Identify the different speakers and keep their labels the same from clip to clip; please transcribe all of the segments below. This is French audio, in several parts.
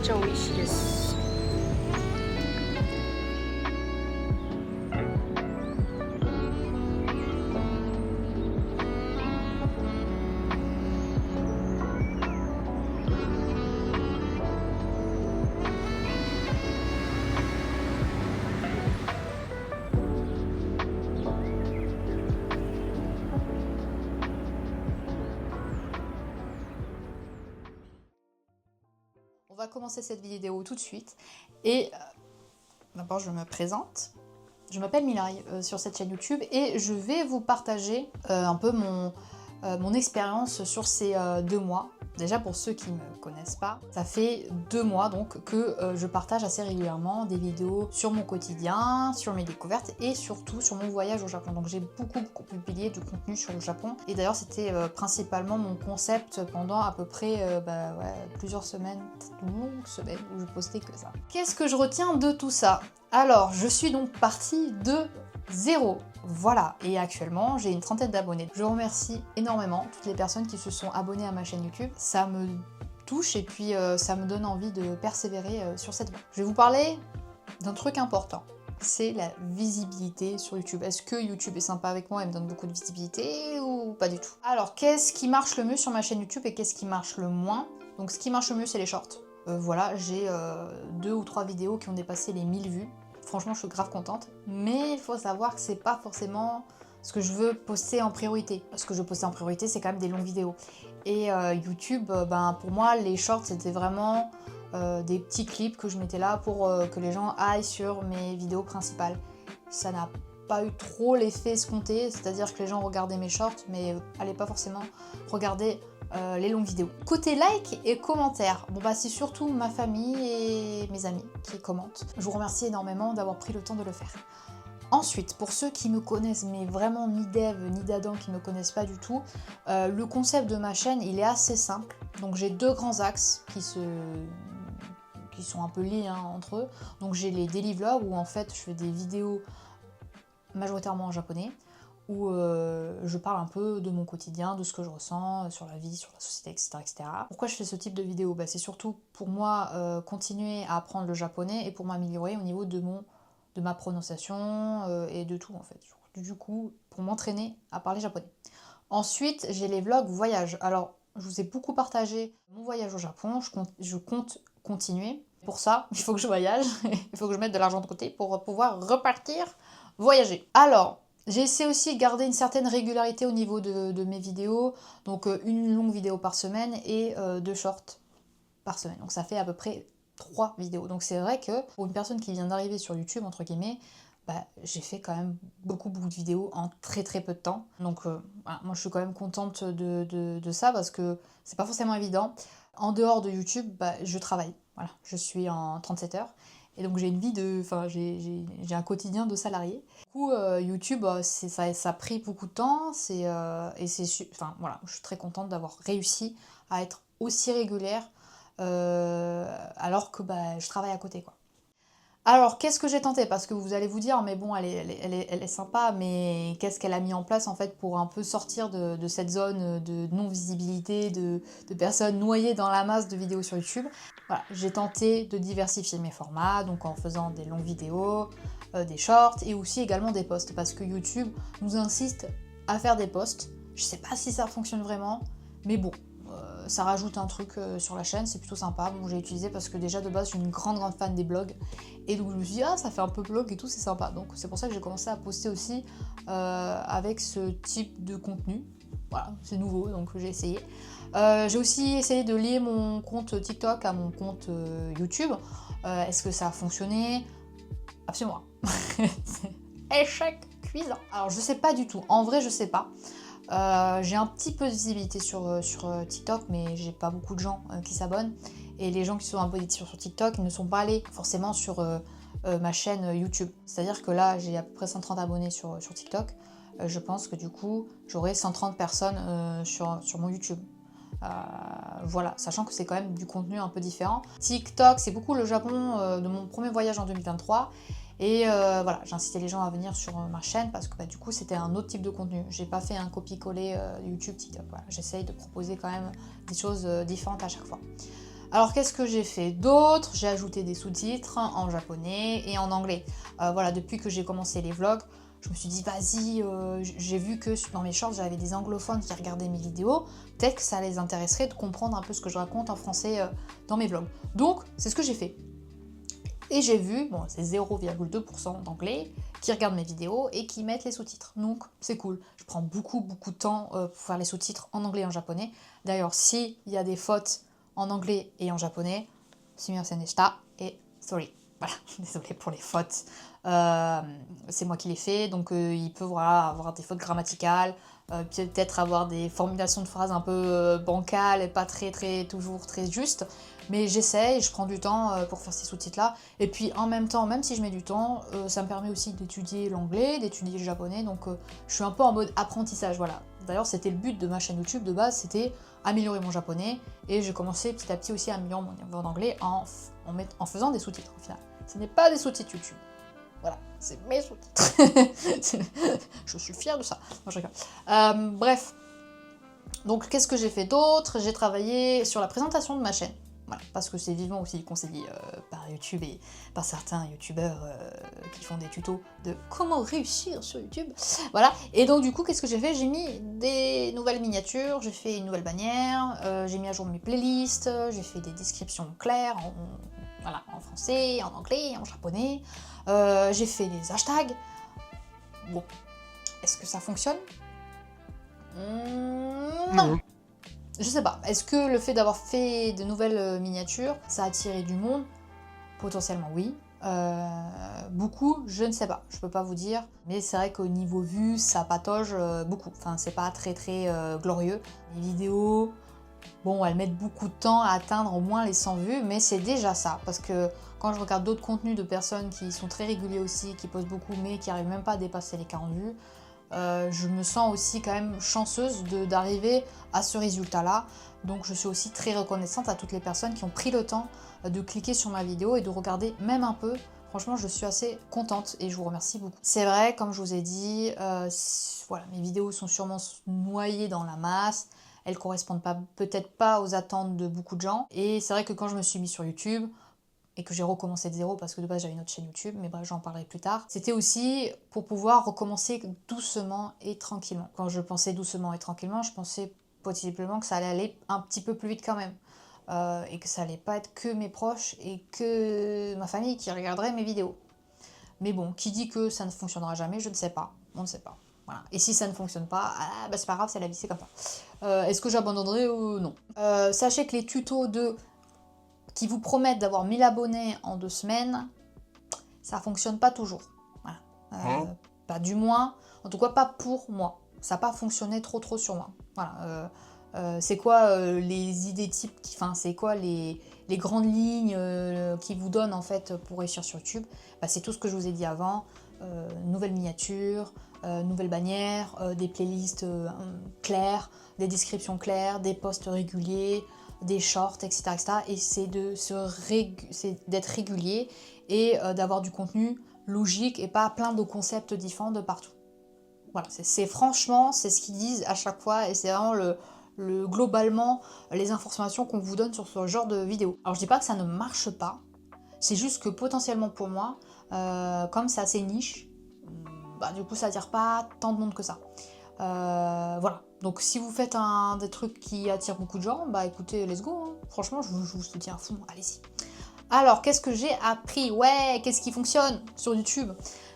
Speaker 1: ちゃ美味しいです。
Speaker 2: On va commencer cette vidéo tout de suite et d'abord je me présente. Je m'appelle Milaï sur cette chaîne YouTube et je vais vous partager un peu mon expérience sur ces 2 mois. Déjà pour ceux qui ne me connaissent pas, ça fait 2 mois donc que je partage assez régulièrement des vidéos sur mon quotidien, sur mes découvertes et surtout sur mon voyage au Japon. Donc j'ai beaucoup publié de contenu sur le Japon et d'ailleurs c'était principalement mon concept pendant à peu près plusieurs semaines, de longues semaines où je postais que ça. Qu'est-ce que je retiens de tout ça? Alors je suis donc partie de 0. Voilà, et actuellement j'ai une trentaine d'abonnés. Je remercie énormément toutes les personnes qui se sont abonnées à ma chaîne YouTube. Ça me touche et puis ça me donne envie de persévérer sur cette voie. Je vais vous parler d'un truc important. C'est la visibilité sur YouTube. Est-ce que YouTube est sympa avec moi et me donne beaucoup de visibilité ou pas du tout? Alors, qu'est-ce qui marche le mieux sur ma chaîne YouTube et qu'est-ce qui marche le moins? Donc ce qui marche le mieux c'est les shorts. Voilà, j'ai 2 ou 3 vidéos qui ont dépassé les 1000 vues. Franchement, je suis grave contente. Mais il faut savoir que c'est pas forcément ce que je veux poster en priorité. Ce que je veux poster en priorité, c'est quand même des longues vidéos. Et YouTube, pour moi, les shorts, c'était vraiment des petits clips que je mettais là pour que les gens aillent sur mes vidéos principales. Ça n'a pas eu trop l'effet escompté, c'est-à-dire que les gens regardaient mes shorts, mais n'allaient pas forcément regarder les longues vidéos. Côté like et commentaires, c'est surtout ma famille et mes amis qui commentent. Je vous remercie énormément d'avoir pris le temps de le faire. Ensuite, pour ceux qui me connaissent, mais vraiment ni d'Ève ni d'Adam qui ne me connaissent pas du tout, le concept de ma chaîne, il est assez simple. Donc j'ai 2 grands axes qui sont un peu liés entre eux. Donc j'ai les daily vlogs où en fait je fais des vidéos majoritairement en japonais, où je parle un peu de mon quotidien, de ce que je ressens sur la vie, sur la société, etc. etc. Pourquoi je fais ce type de vidéo? C'est surtout pour moi continuer à apprendre le japonais et pour m'améliorer au niveau de ma prononciation et de tout en fait. Du coup, pour m'entraîner à parler japonais. Ensuite, j'ai les vlogs voyage. Alors, je vous ai beaucoup partagé mon voyage au Japon, je compte continuer. Pour ça, il faut que je voyage, il faut que je mette de l'argent de côté pour pouvoir repartir voyager. Alors, j'essaie aussi de garder une certaine régularité au niveau de mes vidéos, donc une longue vidéo par semaine et 2 shorts par semaine. Donc ça fait à peu près 3 vidéos. Donc c'est vrai que pour une personne qui vient d'arriver sur YouTube, entre guillemets, j'ai fait quand même beaucoup de vidéos en très peu de temps. Donc moi je suis quand même contente de ça parce que c'est pas forcément évident. En dehors de YouTube, je travaille. Voilà, je suis en 37 heures. Et donc j'ai une vie j'ai un quotidien de salarié. Du coup, YouTube, ça a pris beaucoup de temps. Je suis très contente d'avoir réussi à être aussi régulière alors que je travaille à côté, quoi. Alors, qu'est-ce que j'ai tenté? Parce que vous allez vous dire, mais bon, elle est sympa, mais qu'est-ce qu'elle a mis en place en fait pour un peu sortir de cette zone de non-visibilité, de personnes noyées dans la masse de vidéos sur YouTube? Voilà, j'ai tenté de diversifier mes formats, donc en faisant des longues vidéos, des shorts et aussi également des posts, parce que YouTube nous insiste à faire des posts. Je sais pas si ça fonctionne vraiment, mais bon. Ça rajoute un truc sur la chaîne, c'est plutôt sympa. Bon, j'ai utilisé parce que déjà de base je suis une grande fan des blogs et donc je me suis dit ça fait un peu blog et tout, c'est sympa. Donc c'est pour ça que j'ai commencé à poster aussi avec ce type de contenu. Voilà, c'est nouveau donc j'ai essayé. J'ai aussi essayé de lier mon compte TikTok à mon compte YouTube. Est-ce que ça a fonctionné? Absolument. Échec cuisant. Alors je sais pas du tout, en vrai je sais pas. J'ai un petit peu de visibilité sur TikTok, mais j'ai pas beaucoup de gens qui s'abonnent. Et les gens qui sont abonnés sur TikTok, ils ne sont pas allés forcément sur ma chaîne YouTube. C'est-à-dire que là, j'ai à peu près 130 abonnés sur TikTok. Je pense que du coup, j'aurai 130 personnes sur mon YouTube. Voilà, sachant que c'est quand même du contenu un peu différent. TikTok, c'est beaucoup le Japon de mon premier voyage en 2023. Et voilà, j'ai incité les gens à venir sur ma chaîne parce que du coup c'était un autre type de contenu. J'ai pas fait un copier-coller YouTube TikTok. Voilà. J'essaye de proposer quand même des choses différentes à chaque fois. Alors qu'est-ce que j'ai fait d'autre? J'ai ajouté des sous-titres en japonais et en anglais. Voilà, depuis que j'ai commencé les vlogs, je me suis dit vas-y, j'ai vu que dans mes shorts j'avais des anglophones qui regardaient mes vidéos, peut-être que ça les intéresserait de comprendre un peu ce que je raconte en français dans mes vlogs. Donc c'est ce que j'ai fait. Et j'ai vu, bon c'est 0,2% d'anglais qui regardent mes vidéos et qui mettent les sous-titres. Donc c'est cool. Je prends beaucoup de temps pour faire les sous-titres en anglais et en japonais. D'ailleurs, s'il y a des fautes en anglais et en japonais, sumimasen deshita et sorry. Voilà, désolée pour les fautes. C'est moi qui les fais, donc il peut voilà, avoir des fautes grammaticales, peut-être avoir des formulations de phrases un peu bancales et pas toujours très justes. Mais j'essaye, je prends du temps pour faire ces sous-titres là. Et puis en même temps, même si je mets du temps, ça me permet aussi d'étudier l'anglais, d'étudier le japonais. Donc je suis un peu en mode apprentissage, voilà. D'ailleurs, c'était le but de ma chaîne YouTube de base, c'était améliorer mon japonais. Et j'ai commencé petit à petit aussi à améliorer mon niveau d'anglais en faisant des sous-titres au final. Ce n'est pas des sous-titres YouTube. Voilà, c'est mes sous-titres. Je suis fière de ça. Non, je rigole. Bref. Donc qu'est-ce que j'ai fait d'autre? J'ai travaillé sur la présentation de ma chaîne. Voilà, parce que c'est vivement aussi conseillé par YouTube et par certains youtubeurs qui font des tutos de comment réussir sur YouTube. Voilà, et donc du coup, qu'est-ce que j'ai fait? J'ai mis des nouvelles miniatures, j'ai fait une nouvelle bannière, j'ai mis à jour mes playlists, j'ai fait des descriptions claires voilà, en français, en anglais, en japonais, j'ai fait des hashtags. Bon, est-ce que ça fonctionne? Non. Je sais pas, est-ce que le fait d'avoir fait de nouvelles miniatures, ça a attiré du monde? Potentiellement oui. Beaucoup, je ne sais pas, je peux pas vous dire. Mais c'est vrai qu'au niveau vue, ça patauge beaucoup. Enfin, c'est pas très glorieux. Les vidéos, bon, elles mettent beaucoup de temps à atteindre au moins les 100 vues, mais c'est déjà ça. Parce que quand je regarde d'autres contenus de personnes qui sont très réguliers aussi, qui postent beaucoup, mais qui arrivent même pas à dépasser les 40 vues, je me sens aussi quand même chanceuse d'arriver à ce résultat-là. Donc je suis aussi très reconnaissante à toutes les personnes qui ont pris le temps de cliquer sur ma vidéo et de regarder même un peu. Franchement, je suis assez contente et je vous remercie beaucoup. C'est vrai, comme je vous ai dit, voilà, mes vidéos sont sûrement noyées dans la masse. Elles correspondent peut-être pas aux attentes de beaucoup de gens. Et c'est vrai que quand je me suis mise sur YouTube, et que j'ai recommencé de zéro parce que de base j'avais une autre chaîne YouTube, mais bref j'en parlerai plus tard. C'était aussi pour pouvoir recommencer doucement et tranquillement. Quand je pensais doucement et tranquillement, je pensais possiblement que ça allait aller un petit peu plus vite quand même. Et que ça allait pas être que mes proches et que ma famille qui regarderait mes vidéos. Mais bon, qui dit que ça ne fonctionnera jamais, je ne sais pas. On ne sait pas. Voilà. Et si ça ne fonctionne pas, bah c'est pas grave, c'est la vie, c'est comme ça. Est-ce que j'abandonnerai ou non? Sachez que les tutos qui vous promettent d'avoir 1000 abonnés en 2 semaines, ça fonctionne pas toujours. Voilà. Pas du moins, en tout cas pas pour moi. Ça n'a pas fonctionné trop sur moi. Voilà. C'est quoi les idées types, enfin c'est quoi les grandes lignes qui vous donnent en fait pour réussir sur YouTube? Bah, c'est tout ce que je vous ai dit avant. Nouvelle miniature, nouvelle bannière, des playlists claires, des descriptions claires, des posts réguliers, des shorts, etc. Et c'est d'être régulier et d'avoir du contenu logique et pas plein de concepts différents de partout. Voilà, franchement, c'est ce qu'ils disent à chaque fois et c'est vraiment globalement les informations qu'on vous donne sur ce genre de vidéo. Alors je dis pas que ça ne marche pas, c'est juste que potentiellement pour moi, comme c'est assez niche, bah, du coup ça attire pas tant de monde que ça. Voilà, donc si vous faites des trucs qui attirent beaucoup de gens, bah écoutez, let's go, hein. Franchement je vous soutiens à fond, allez-y. Alors qu'est-ce que j'ai appris? Ouais, qu'est-ce qui fonctionne sur YouTube?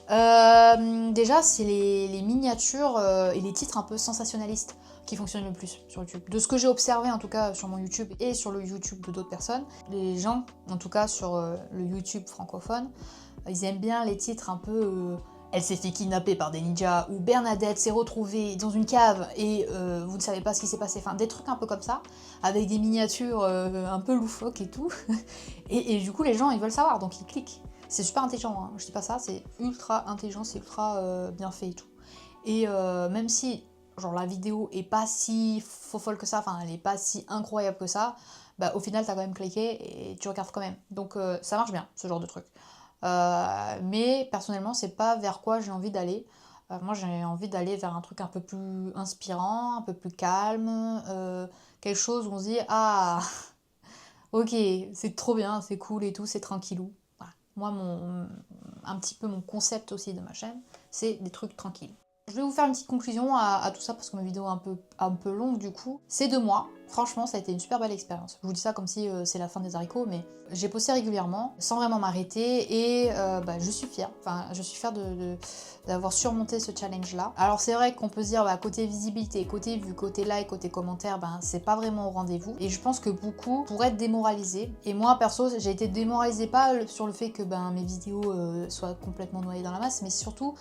Speaker 2: Déjà c'est les miniatures et les titres un peu sensationnalistes qui fonctionnent le plus sur YouTube. De ce que j'ai observé en tout cas sur mon YouTube et sur le YouTube de d'autres personnes, les gens, en tout cas sur le YouTube francophone, ils aiment bien les titres un peu elle s'est fait kidnapper par des ninjas ou Bernadette s'est retrouvée dans une cave et vous ne savez pas ce qui s'est passé. Enfin, des trucs un peu comme ça, avec des miniatures un peu loufoques et tout. et du coup, les gens, ils veulent savoir, donc ils cliquent. C'est super intelligent, hein. Je dis pas ça, c'est ultra intelligent, c'est ultra bien fait et tout. Et même si genre la vidéo est pas si folle que ça, enfin elle est pas si incroyable que ça, bah au final t'as quand même cliqué et tu regardes quand même. Donc ça marche bien, ce genre de truc. Mais personnellement, c'est pas vers quoi j'ai envie d'aller. Moi, j'ai envie d'aller vers un truc un peu plus inspirant, un peu plus calme, quelque chose où on se dit ah, ok, c'est trop bien, c'est cool et tout, c'est tranquillou. Voilà. Moi, un petit peu mon concept aussi de ma chaîne, c'est des trucs tranquilles. Je vais vous faire une petite conclusion à tout ça parce que ma vidéo est un peu longue du coup. Ces 2 mois, franchement, ça a été une super belle expérience. Je vous dis ça comme si c'est la fin des haricots, mais j'ai posté régulièrement sans vraiment m'arrêter et je suis fière. Enfin, je suis fière d'avoir surmonté ce challenge-là. Alors c'est vrai qu'on peut se dire côté visibilité, côté vue, côté like, côté commentaire, c'est pas vraiment au rendez-vous. Et je pense que beaucoup pourraient être démoralisés. Et moi, perso, j'ai été démoralisée pas sur le fait que mes vidéos soient complètement noyées dans la masse, mais surtout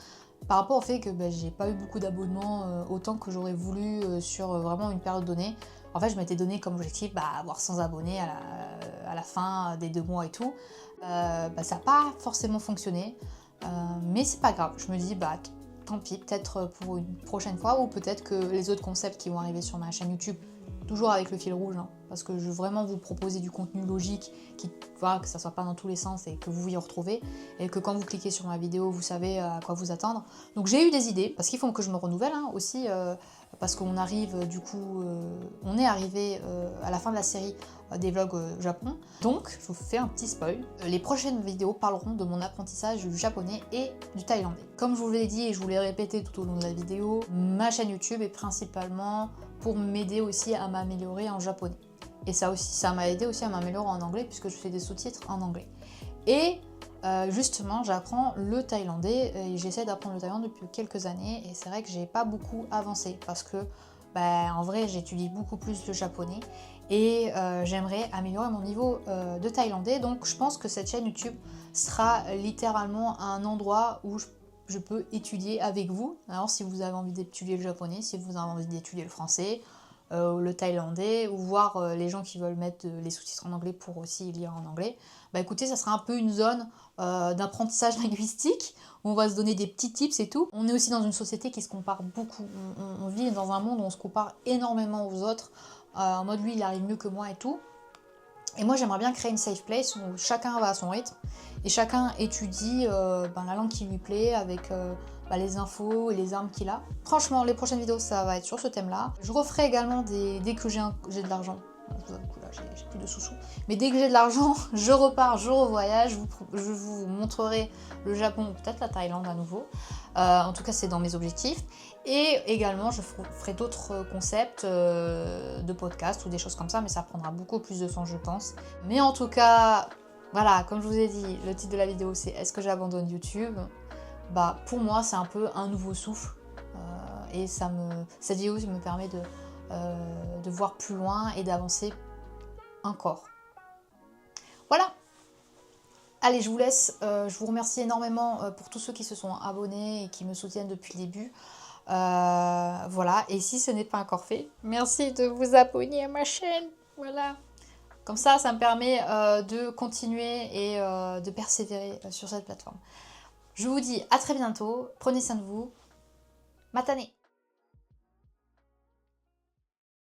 Speaker 2: par rapport au fait que j'ai pas eu beaucoup d'abonnements autant que j'aurais voulu sur vraiment une période donnée. En fait, je m'étais donné comme objectif avoir 100 abonnés à la fin des 2 mois et tout. Ça n'a pas forcément fonctionné, mais c'est pas grave. Je me dis, tant pis, peut-être pour une prochaine fois, ou peut-être que les autres concepts qui vont arriver sur ma chaîne YouTube, toujours avec le fil rouge, parce que je veux vraiment vous proposer du contenu logique, que ça soit pas dans tous les sens et que vous y retrouvez, et que quand vous cliquez sur ma vidéo, vous savez à quoi vous attendre. Donc j'ai eu des idées, parce qu'il faut que je me renouvelle aussi, parce qu'on arrive on est arrivé à la fin de la série des vlogs Japon. Donc je vous fais un petit spoil. Les prochaines vidéos parleront de mon apprentissage du japonais et du thaïlandais. Comme je vous l'ai dit et je vous l'ai répété tout au long de la vidéo, ma chaîne YouTube est principalement pour m'aider aussi à m'améliorer en japonais. Et ça m'a aidé aussi à m'améliorer en anglais puisque je fais des sous-titres en anglais. Et justement, j'apprends le thaïlandais et j'essaie d'apprendre le thaïlandais depuis quelques années et c'est vrai que j'ai pas beaucoup avancé parce que en vrai j'étudie beaucoup plus le japonais et j'aimerais améliorer mon niveau de thaïlandais. Donc je pense que cette chaîne YouTube sera littéralement un endroit où je peux étudier avec vous. Alors si vous avez envie d'étudier le japonais, si vous avez envie d'étudier le français, le thaïlandais, ou voir les gens qui veulent mettre les sous-titres en anglais pour aussi lire en anglais, écoutez, ça sera un peu une zone d'apprentissage linguistique, où on va se donner des petits tips et tout. On est aussi dans une société qui se compare beaucoup, on vit dans un monde où on se compare énormément aux autres, en mode lui il arrive mieux que moi et tout. Et moi j'aimerais bien créer une safe place où chacun va à son rythme et chacun étudie la langue qui lui plaît avec les infos et les armes qu'il a. Franchement, les prochaines vidéos ça va être sur ce thème-là. Je referai également dès que j'ai de l'argent. Du coup là j'ai plus de sous-sous. Mais dès que j'ai de l'argent, je repars, je revoyage, je vous montrerai le Japon ou peut-être la Thaïlande à nouveau. En tout cas c'est dans mes objectifs. Et également je ferai d'autres concepts de podcasts ou des choses comme ça, mais ça prendra beaucoup plus de temps je pense. Mais en tout cas, voilà, comme je vous ai dit, le titre de la vidéo c'est est-ce que j'abandonne YouTube? Pour moi c'est un peu un nouveau souffle et cette vidéo me permet de voir plus loin et d'avancer encore. Voilà. Allez, je vous laisse. Je vous remercie énormément pour tous ceux qui se sont abonnés et qui me soutiennent depuis le début. Voilà. Et si ce n'est pas encore fait, merci de vous abonner à ma chaîne. Voilà. Comme ça me permet de continuer et de persévérer sur cette plateforme. Je vous dis à très bientôt. Prenez soin de vous. Matane.